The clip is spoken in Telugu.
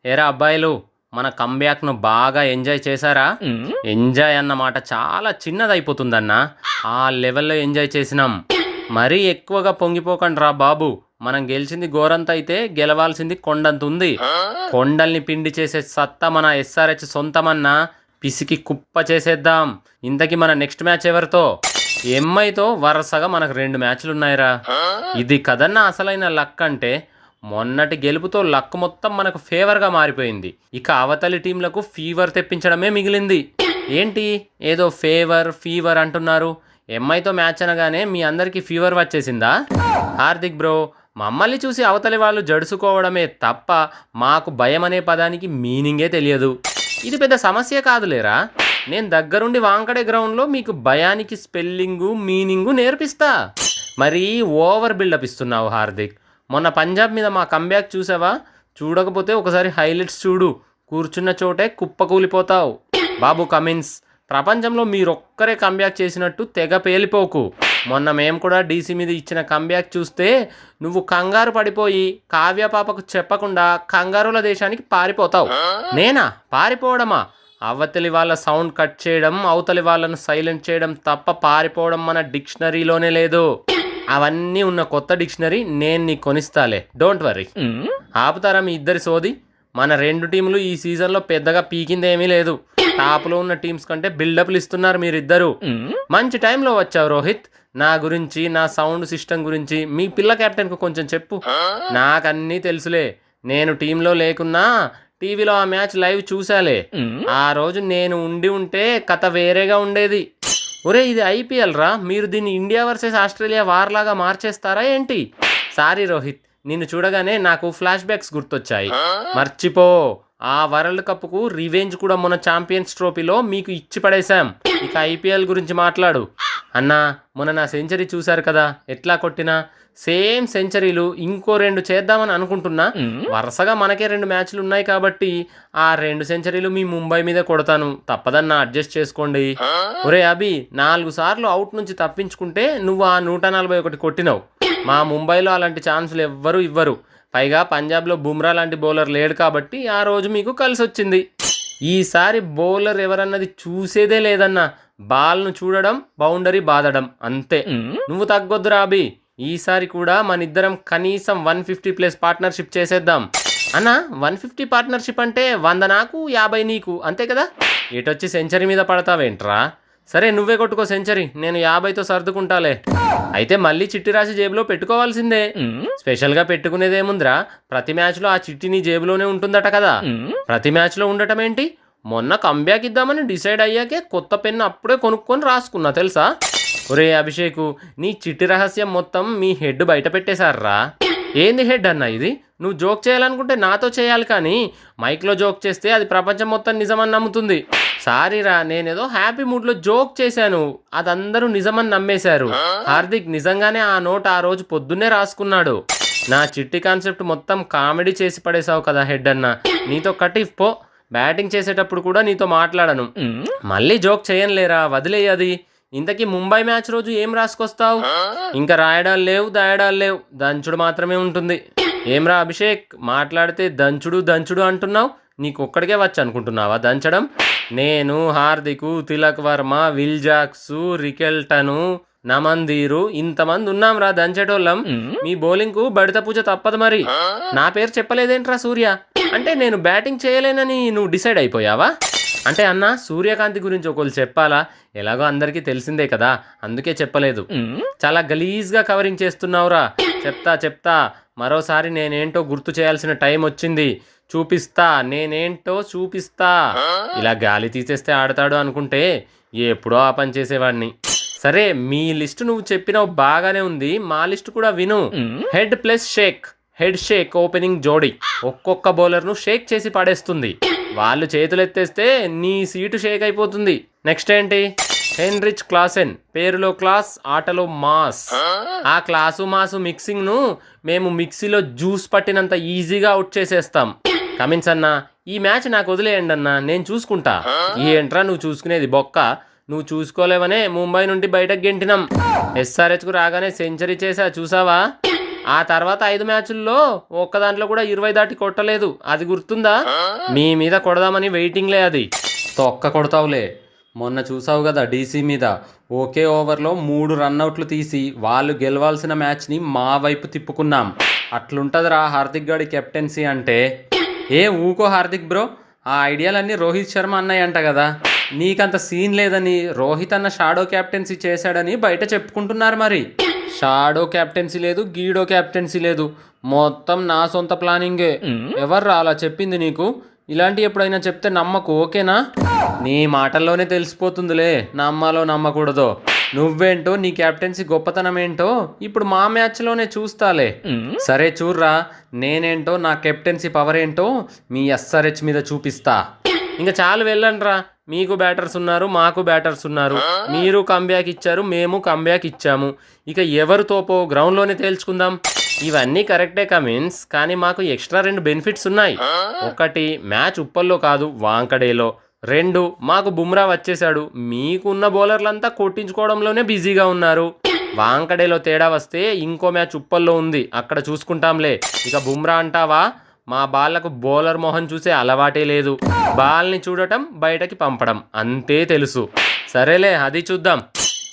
ఏరా అబ్బాయిలు, మన కంబ్యాక్ను బాగా ఎంజాయ్ చేశారా? ఎంజాయ్ అన్నమాట చాలా చిన్నదైపోతుందన్నా. ఆ లెవెల్లో ఎంజాయ్ చేసినాం. మరీ ఎక్కువగా పొంగిపోకండి రా బాబు. మనం గెలిచింది గోరంత అయితే గెలవాల్సింది కొండంత ఉంది. కొండల్ని పిండి చేసే సత్తా మన ఎస్ఆర్హెచ్ సొంతమన్నా. పిసికి కుప్ప చేసేద్దాం. ఇంతకీ మన నెక్స్ట్ మ్యాచ్ ఎవరితో? ఎంఐతో వరుసగా మనకు 2 మ్యాచ్లు ఉన్నాయిరా. ఇది కదన్నా అసలైన లక్ అంటే. మొన్నటి గెలుపుతో లక్ మొత్తం మనకు ఫేవర్గా మారిపోయింది. ఇక అవతలి టీంలకు ఫీవర్ తెప్పించడమే మిగిలింది. ఏంటి ఏదో ఫీవర్ అంటున్నారు? ఎంఐతో మ్యాచ్ అనగానే మీ అందరికీ ఫీవర్ వచ్చేసిందా? హార్దిక్ బ్రో, మమ్మల్ని చూసి అవతలి వాళ్ళు జడుసుకోవడమే తప్ప మాకు భయం అనే పదానికి మీనింగే తెలియదు. ఇది పెద్ద సమస్య కాదులేరా. నేను దగ్గరుండి వాంకడే గ్రౌండ్లో మీకు భయానికి స్పెల్లింగు మీనింగు నేర్పిస్తా. మరి ఓవర్ బిల్డప్ ఇస్తున్నావు హార్దిక్. మొన్న పంజాబ్ మీద మా కంబ్యాక్ చూసావా? చూడకపోతే ఒకసారి హైలైట్స్ చూడు. కూర్చున్న చోటే కుప్పకూలిపోతావు. బాబు కమిన్స్, ప్రపంచంలో మీరొక్కరే కంబ్యాక్ చేసినట్టు తెగ పేలిపోకు. మొన్న మేము కూడా డీసీ మీద ఇచ్చిన కంబ్యాక్ చూస్తే నువ్వు కంగారు పడిపోయి కావ్య పాపకు చెప్పకుండా కంగారుల దేశానికి పారిపోతావు. నేనా పారిపోవడమా? అవతలి వాళ్ళ సౌండ్ కట్ చేయడం, అవతలి వాళ్ళను సైలెంట్ చేయడం తప్ప పారిపోవడం మన డిక్షనరీలోనే లేదు. అవన్నీ ఉన్న కొత్త డిక్షనరీ నేను నీకు కొనిస్తాలే, డోంట్ వరీ. ఆపుతారా మీ ఇద్దరి సోది? మన 2 టీంలు ఈ సీజన్లో పెద్దగా పీకిందేమీ లేదు. టాప్లో ఉన్న టీమ్స్ కంటే బిల్డప్లు ఇస్తున్నారు మీరిద్దరు. మంచి టైంలో వచ్చావు రోహిత్. నా గురించి, నా సౌండ్ సిస్టమ్ గురించి మీ పిల్ల కెప్టెన్కు కొంచెం చెప్పు. నాకన్నీ తెలుసులే. నేను టీంలో లేకున్నా టీవీలో ఆ మ్యాచ్ లైవ్ చూసాలే. ఆ రోజు నేను ఉంటే కథ వేరేగా ఉండేది. ఒరే, ఇది ఐపీఎల్ రా. మీరు దీన్ని ఇండియా వర్సెస్ ఆస్ట్రేలియా వార్ లాగా మార్చేస్తారా ఏంటి? సారీ రోహిత్, నిన్ను చూడగానే నాకు ఫ్లాష్ బ్యాక్స్ గుర్తొచ్చాయి. మర్చిపో. ఆ వరల్డ్ కప్కు రివెంజ్ కూడా మన ఛాంపియన్స్ ట్రోఫీలో మీకు ఇచ్చి పడేశాం. ఇక ఐపీఎల్ గురించి మాట్లాడు. అన్నా, మొన్న నా సెంచరీ చూశారు కదా ఎట్లా కొట్టినా? సేమ్ సెంచరీలు ఇంకో 2 చేద్దామని అనుకుంటున్నా. వరుసగా మనకే 2 మ్యాచ్లు ఉన్నాయి కాబట్టి ఆ 2 సెంచరీలు మీ ముంబై మీద కొడతాను. తప్పదన్నా, అడ్జస్ట్ చేసుకోండి. ఒరే అభి, 4 సార్లు అవుట్ నుంచి తప్పించుకుంటే నువ్వు ఆ 141 కొట్టినావు. మా ముంబైలో అలాంటి ఛాన్సులు ఎవ్వరూ ఇవ్వరు. పైగా పంజాబ్లో బుమ్రా లాంటి బౌలర్ లేడు కాబట్టి ఆ రోజు మీకు కలిసి వచ్చింది. ఈసారి బౌలర్ ఎవరన్నది చూసేదే లేదన్నా. బాల్ను చూడడం, బౌండరీ బాదడం అంతే. నువ్వు తగ్గొద్దురా అభి. ఈసారి కూడా మనిద్దరం కనీసం 150+ పార్ట్నర్షిప్ చేసేద్దాం. అన్నా, 150 పార్ట్నర్షిప్ అంటే 100 నాకు 50 నీకు, అంతే కదా? ఏటొచ్చి సెంచరీ మీద పడతావేంట్రా? సరే, నువ్వే కొట్టుకో సెంచరీ, నేను 50తో సర్దుకుంటాలే. అయితే మళ్ళీ చిట్టి రాసి జేబులో పెట్టుకోవాల్సిందే. స్పెషల్గా పెట్టుకునేదేముందిరా? ప్రతి మ్యాచ్లో ఆ చిట్టి నీ జేబులోనే ఉంటుందట కదా. ప్రతి మ్యాచ్లో ఉండటం ఏంటి? మొన్న కంబ్యాక్ ఇద్దామని డిసైడ్ అయ్యాకే కొత్త పెన్ను అప్పుడే కొనుక్కొని రాసుకున్నా తెలుసా? ఒరే అభిషేకు, నీ చిట్టి రహస్యం మొత్తం మీ హెడ్ బయట పెట్టేశారా? ఏంది హెడ్ అన్న ఇది? నువ్వు జోక్ చేయాలనుకుంటే నాతో చేయాలి, కానీ మైక్లో జోక్ చేస్తే అది ప్రపంచం మొత్తం నిజమని నమ్ముతుంది. సారీరా, నేనేదో హ్యాపీ మూడ్లో జోక్ చేశాను. అదందరూ నిజమని నమ్మేశారు. హార్దిక్ నిజంగానే ఆ నోట్ ఆ రోజు పొద్దున్నే రాసుకున్నాడు. నా చిట్టి కాన్సెప్ట్ మొత్తం కామెడీ చేసి పడేశావు కదా హెడ్ అన్న. నీతో కటిఫ్ పో. బ్యాటింగ్ చేసేటప్పుడు కూడా నీతో మాట్లాడను. మళ్ళీ జోక్ చేయనులేరా, వదిలేయది. ఇంతకీ ముంబై మ్యాచ్ రోజు ఏం రాసుకొస్తావు? ఇంకా రాయడాలు లేవు, దాయడాలు లేవు, దంచుడు మాత్రమే ఉంటుంది. ఏమ్రా అభిషేక్, మాట్లాడితే దంచుడు అంటున్నావు. నీకొక్కడికే వచ్చు అనుకుంటున్నావా దంచడం? నేను, హార్దిక్, తిలక్ వర్మ, విల్ జాక్స్, రికెల్టను, నమందీరు ఇంతమంది ఉన్నాం రా దంచేటోళ్ళం. మీ బౌలింగ్కు బడిత పూజ తప్పదు మరి. నా పేరు చెప్పలేదేంట్రా సూర్య? అంటే నేను బ్యాటింగ్ చేయలేనని నువ్వు డిసైడ్ అయిపోయావా? అంటే అన్న, సూర్యకాంతి గురించి ఒకళ్ళు చెప్పాలా? ఎలాగో అందరికీ తెలిసిందే కదా, అందుకే చెప్పలేదు. చాలా గలీజ్గా కవరింగ్ చేస్తున్నావురా. చెప్తా. మరోసారి నేనేంటో గుర్తు చేయాల్సిన టైం వచ్చింది. నేనేంటో చూపిస్తా. ఇలా గాలి తీసేస్తే ఆడతాడు అనుకుంటే ఎప్పుడో ఆ పని చేసేవాడిని. సరే, మీ లిస్టు నువ్వు చెప్పినావు బాగానే ఉంది. మా లిస్టు కూడా విను. Head plus shake. Head shake opening జోడీ ఒక్కొక్క బౌలర్ను షేక్ చేసి పడేస్తుంది. వాళ్ళు చేతులెత్తేస్తే నీ సీటు షేక్ అయిపోతుంది. నెక్స్ట్ ఏంటి? Heinrich Klaasen. పేరులో క్లాస్, ఆటలో మాస్. ఆ క్లాసు మాసు మిక్సింగ్ను మేము మిక్సీలో జ్యూస్ పట్టినంత ఈజీగా అవుట్ చేసేస్తాం. కమిన్స్ అన్న, ఈ మ్యాచ్ నాకు వదిలేయండి అన్న, నేను చూసుకుంటా. ఏంట్రా నువ్వు చూసుకునేది బొక్క? నువ్వు చూసుకోలేవనే ముంబై నుండి బయటకు గెంటినాం. ఎస్ఆర్హెచ్కు రాగానే సెంచరీ చేసా చూసావా? ఆ తర్వాత 5 మ్యాచ్ల్లో ఒక్క దాంట్లో కూడా 20 దాటి కొట్టలేదు. అది గుర్తుందా? మీ మీద కొడదామని వెయిటింగ్లే అది. తొక్క కొడతావులే. మొన్న చూసావు కదా డీసీ మీద ఒకే ఓవర్లో 3 రన్అట్లు తీసి వాళ్ళు గెలవాల్సిన మ్యాచ్ని మా వైపు తిప్పుకున్నాం. అట్లుంటదిరా హార్దిక్ గాడి కెప్టెన్సీ అంటే. ఊకో హార్దిక్ బ్రో, ఆ ఐడియాలన్నీ రోహిత్ శర్మ అన్నాయంట కదా. నీకంత సీన్ లేదని రోహిత్ అన్న షాడో క్యాప్టెన్సీ చేశాడని బయట చెప్పుకుంటున్నారు. మరి షాడో క్యాప్టెన్సీ లేదు, గీడో క్యాప్టెన్సీ లేదు, మొత్తం నా సొంత ప్లానింగే. ఎవర్రా అలా చెప్పింది నీకు? ఇలాంటి ఎప్పుడైనా చెప్తే నమ్మకు, ఓకేనా? నీ మాటల్లోనే తెలిసిపోతుందిలే నమ్మాలో నమ్మకూడదో. నువ్వేంటో నీ క్యాప్టెన్సీ గొప్పతనం ఏంటో ఇప్పుడు మా మ్యాచ్లోనే చూస్తాలే. సరే చూర్రా, నేనేంటో నా కెప్టెన్సీ పవర్ ఏంటో మీ ఎస్ఆర్హెచ్ మీద చూపిస్తా. ఇంకా చాలు వెళ్ళండ్రా. మీకు బ్యాటర్స్ ఉన్నారు, మాకు బ్యాటర్స్ ఉన్నారు. మీరు కంబ్యాక్ ఇచ్చారు, మేము కంబ్యాక్ ఇచ్చాము. ఇక ఎవరు తోపో గ్రౌండ్లోనే తేల్చుకుందాం. ఇవన్నీ కరెక్టే కమిన్స్, కానీ మాకు ఎక్స్ట్రా 2 బెనిఫిట్స్ ఉన్నాయి. ఒకటి, మ్యాచ్ ఉప్పల్లో కాదు వాంకడేలో. 2, మాకు బుమ్రా వచ్చేశాడు. మీకున్న బౌలర్లంతా కొట్టించుకోవడంలోనే బిజీగా ఉన్నారు. వాంకడేలో తేడా వస్తే ఇంకో మ్యాచ్ ఉప్పల్లో ఉంది, అక్కడ చూసుకుంటాంలే. ఇక బుమ్రా అంటావా? మా బాళ్లకు బౌలర్ మొహం చూసే అలవాటే లేదు. బాల్ని చూడటం, బయటకి పంపడం అంతే తెలుసు. సరేలే, అది చూద్దాం.